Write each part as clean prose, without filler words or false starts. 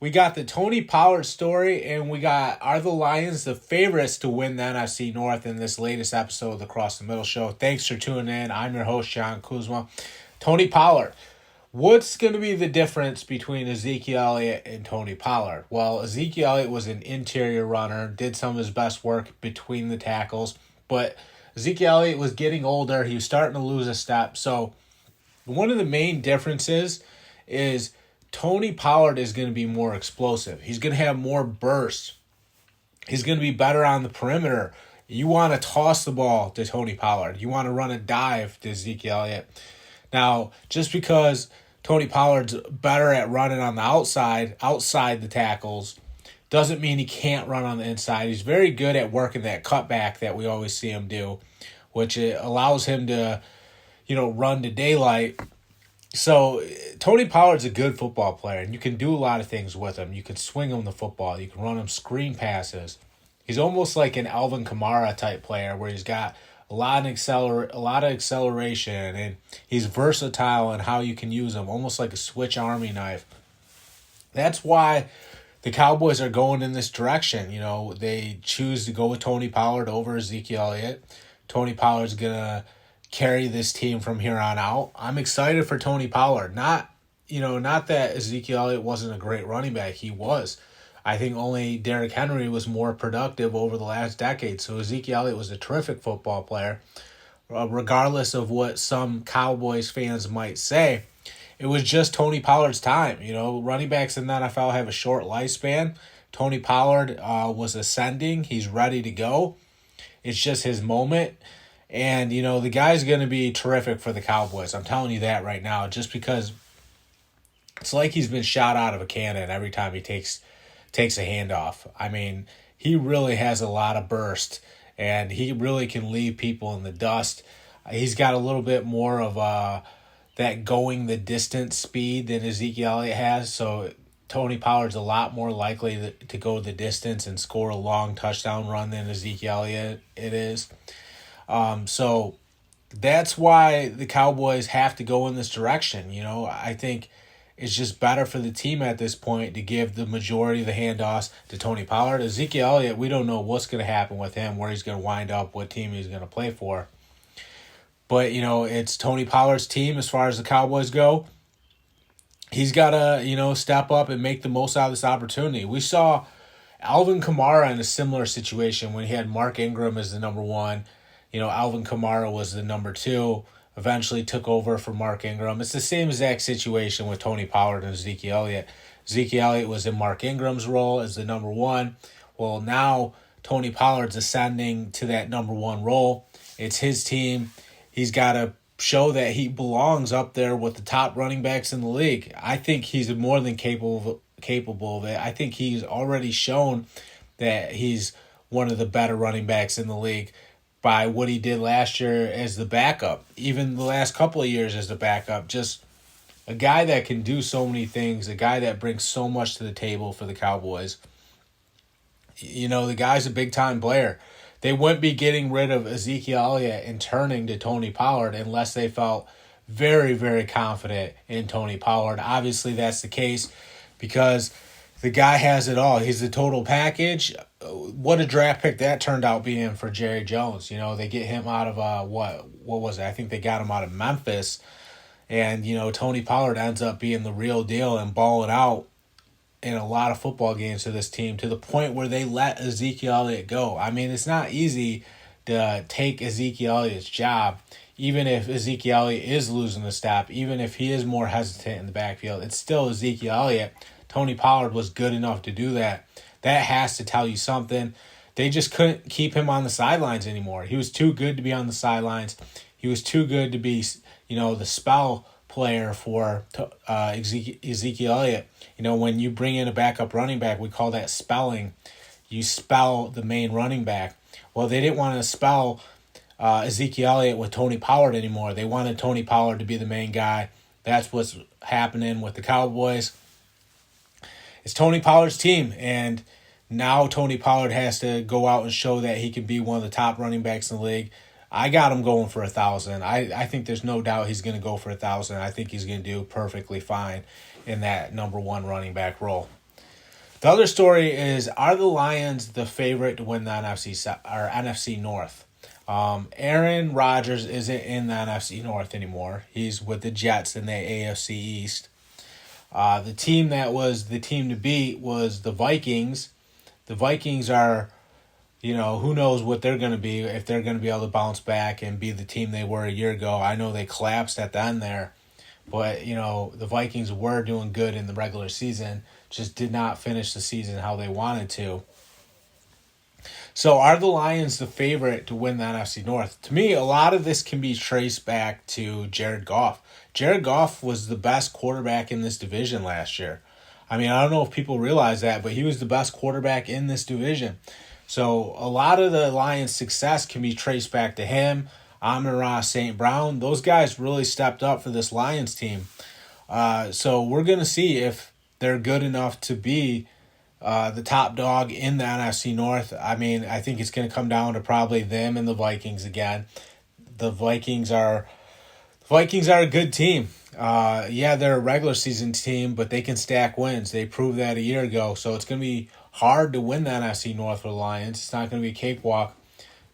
We got the Tony Pollard story, and we got, are the Lions the favorites to win the NFC North in this latest episode of the Cross the Middle Show. Thanks for tuning in. I'm your host, John Kuzma. Tony Pollard. What's going to be the difference between Ezekiel Elliott and Tony Pollard? Well, Ezekiel Elliott was an interior runner, did some of his best work between the tackles, but Ezekiel Elliott was getting older. He was starting to lose a step. So one of the main differences is Tony Pollard is going to be more explosive. He's going to have more bursts. He's going to be better on the perimeter. You want to toss the ball to Tony Pollard. You want to run a dive to Ezekiel Elliott. Now, just because Tony Pollard's better at running on the outside the tackles, doesn't mean he can't run on the inside. He's very good at working that cutback that we always see him do, which it allows him to, run to daylight. So Tony Pollard's a good football player, and you can do a lot of things with him. You can swing him the football. You can run him screen passes. He's almost like an Alvin Kamara type player where he's got a lot of acceleration, and he's versatile in how you can use him, almost like a switch army knife. That's why the Cowboys are going in this direction. They choose to go with Tony Pollard over Ezekiel Elliott. Tony Pollard's going to carry this team from here on out. I'm excited for Tony Pollard. Not that Ezekiel Elliott wasn't a great running back. He was. I think only Derrick Henry was more productive over the last decade. So Ezekiel Elliott was a terrific football player. Regardless of what some Cowboys fans might say, it was just Tony Pollard's time. Running backs in the NFL have a short lifespan. Tony Pollard was ascending. He's ready to go. It's just his moment. And, the guy's going to be terrific for the Cowboys. I'm telling you that right now, just because it's like he's been shot out of a cannon every time he takes a handoff. I mean, he really has a lot of burst, and he really can leave people in the dust. He's got a little bit more of that going the distance speed than Ezekiel Elliott has, so Tony Pollard's a lot more likely to go the distance and score a long touchdown run than Ezekiel Elliott is. So that's why the Cowboys have to go in this direction. I think it's just better for the team at this point to give the majority of the handoffs to Tony Pollard. Ezekiel Elliott, we don't know what's going to happen with him, where he's going to wind up, what team he's going to play for. But, it's Tony Pollard's team as far as the Cowboys go. He's got to, step up and make the most out of this opportunity. We saw Alvin Kamara in a similar situation when he had Mark Ingram as the number one. Alvin Kamara was the number two. Eventually took over for Mark Ingram. It's the same exact situation with Tony Pollard and Ezekiel Elliott. Ezekiel Elliott was in Mark Ingram's role as the number one. Well, now Tony Pollard's ascending to that number one role. It's his team. He's got to show that he belongs up there with the top running backs in the league. I think he's more than capable of it. I think he's already shown that he's one of the better running backs in the league by what he did last year as the backup, even the last couple of years as the backup. Just a guy that can do so many things, a guy that brings so much to the table for the Cowboys. The guy's a big-time player. They wouldn't be getting rid of Ezekiel Elliott and turning to Tony Pollard unless they felt very, very confident in Tony Pollard. Obviously, that's the case because the guy has it all. He's the total package. What a draft pick that turned out being for Jerry Jones. They get him out of, what was it? I think they got him out of Memphis. And, Tony Pollard ends up being the real deal and balling out in a lot of football games to this team to the point where they let Ezekiel Elliott go. I mean, it's not easy to take Ezekiel Elliott's job, even if Ezekiel Elliott is losing the step, even if he is more hesitant in the backfield. It's still Ezekiel Elliott. Tony Pollard was good enough to do that. That has to tell you something. They just couldn't keep him on the sidelines anymore. He was too good to be on the sidelines. He was too good to be, the spell player for Ezekiel Elliott. When you bring in a backup running back, we call that spelling. You spell the main running back. Well, they didn't want to spell Ezekiel Elliott with Tony Pollard anymore. They wanted Tony Pollard to be the main guy. That's what's happening with the Cowboys. It's Tony Pollard's team, and now Tony Pollard has to go out and show that he can be one of the top running backs in the league. I got him going for 1,000. I think there's no doubt he's going to go for 1,000. I think he's going to do perfectly fine in that number one running back role. The other story is, are the Lions the favorite to win the NFC North? Aaron Rodgers isn't in the NFC North anymore. He's with the Jets in the AFC East. The team that was the team to beat was the Vikings. The Vikings are, who knows what they're going to be, if they're going to be able to bounce back and be the team they were a year ago. I know they collapsed at the end there, but, the Vikings were doing good in the regular season, just did not finish the season how they wanted to. So are the Lions the favorite to win the NFC North? To me, a lot of this can be traced back to Jared Goff. Jared Goff was the best quarterback in this division last year. I mean, I don't know if people realize that, but he was the best quarterback in this division. So a lot of the Lions' success can be traced back to him, Amon-Ra St. Brown. Those guys really stepped up for this Lions team. So we're going to see if they're good enough to be the top dog in the NFC North. I mean, I think it's going to come down to probably them and the Vikings again. The Vikings are a good team. They're a regular season team, but they can stack wins. They proved that a year ago. So it's going to be hard to win the NFC North for the Lions. It's not going to be a cakewalk.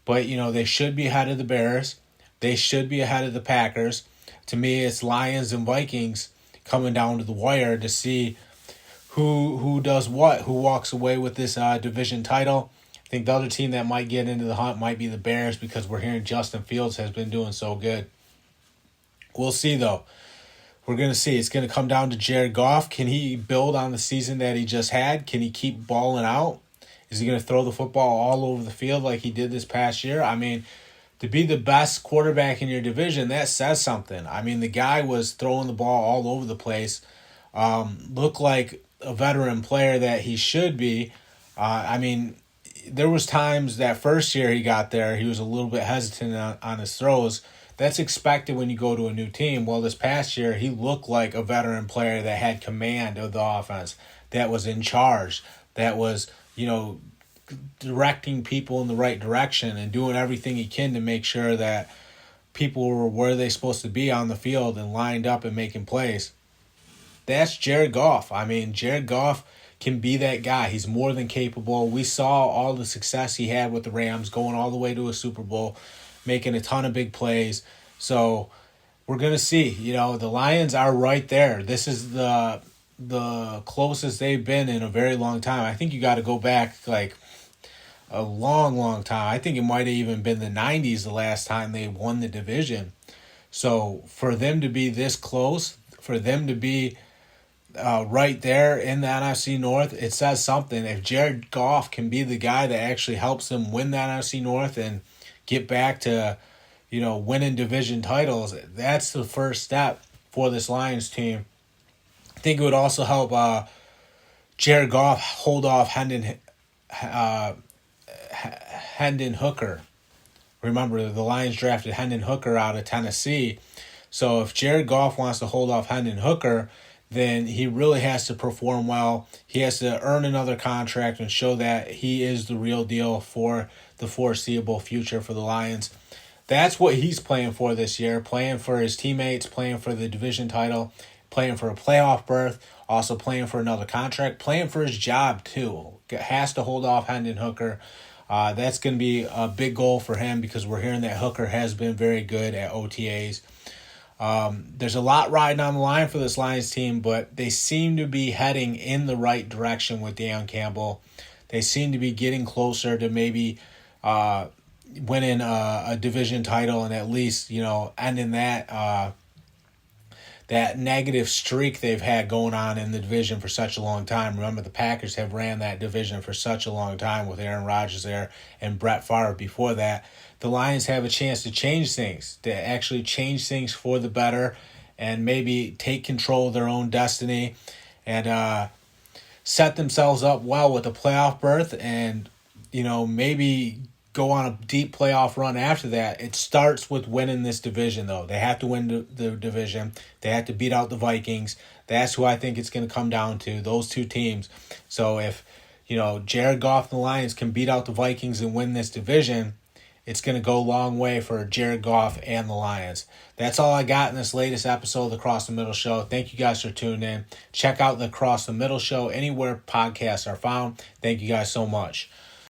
But, they should be ahead of the Bears. They should be ahead of the Packers. To me, it's Lions and Vikings coming down to the wire to see who does what, who walks away with this division title. I think the other team that might get into the hunt might be the Bears, because we're hearing Justin Fields has been doing so good. We'll see, though. We're going to see. It's going to come down to Jared Goff. Can he build on the season that he just had? Can he keep balling out? Is he going to throw the football all over the field like he did this past year? I mean, to be the best quarterback in your division, that says something. I mean, the guy was throwing the ball all over the place. Looked like a veteran player that he should be. There was times that first year he got there, he was a little bit hesitant on his throws. That's expected when you go to a new team. Well, this past year, he looked like a veteran player that had command of the offense, that was in charge, that was, directing people in the right direction and doing everything he can to make sure that people were where they're supposed to be on the field and lined up and making plays. That's Jared Goff. I mean, Jared Goff can be that guy. He's more than capable. We saw all the success he had with the Rams, going all the way to a Super Bowl, making a ton of big plays. So we're going to see. The Lions are right there. This is the closest they've been in a very long time. I think you got to go back like a long, long time. I think it might have even been the 90s the last time they won the division. So for them to be this close, for them to be right there in the NFC North, it says something. If Jared Goff can be the guy that actually helps them win the NFC North and get back to, winning division titles, that's the first step for this Lions team. I think it would also help Jared Goff hold off Hendon Hooker. Remember, the Lions drafted Hendon Hooker out of Tennessee. So if Jared Goff wants to hold off Hendon Hooker, then he really has to perform well. He has to earn another contract and show that he is the real deal for the foreseeable future for the Lions. That's what he's playing for this year, playing for his teammates, playing for the division title, playing for a playoff berth, also playing for another contract, playing for his job too. Has to hold off Hendon Hooker. That's going to be a big goal for him, because we're hearing that Hooker has been very good at OTAs. There's a lot riding on the line for this Lions team, but they seem to be heading in the right direction with Dan Campbell. They seem to be getting closer to maybe winning a division title, and at least, ending that negative streak they've had going on in the division for such a long time. Remember, the Packers have ran that division for such a long time with Aaron Rodgers there and Brett Favre before that. The Lions have a chance to change things, to actually change things for the better, and maybe take control of their own destiny and set themselves up well with a playoff berth, and maybe go on a deep playoff run after that. It starts with winning this division, though. They have to win the division. They have to beat out the Vikings. That's who I think it's going to come down to, those two teams. So if Jared Goff and the Lions can beat out the Vikings and win this division, it's going to go a long way for Jared Goff and the Lions. That's all I got in this latest episode of the Across the Middle Show. Thank you guys for tuning in. Check out the Across the Middle Show anywhere podcasts are found. Thank you guys so much.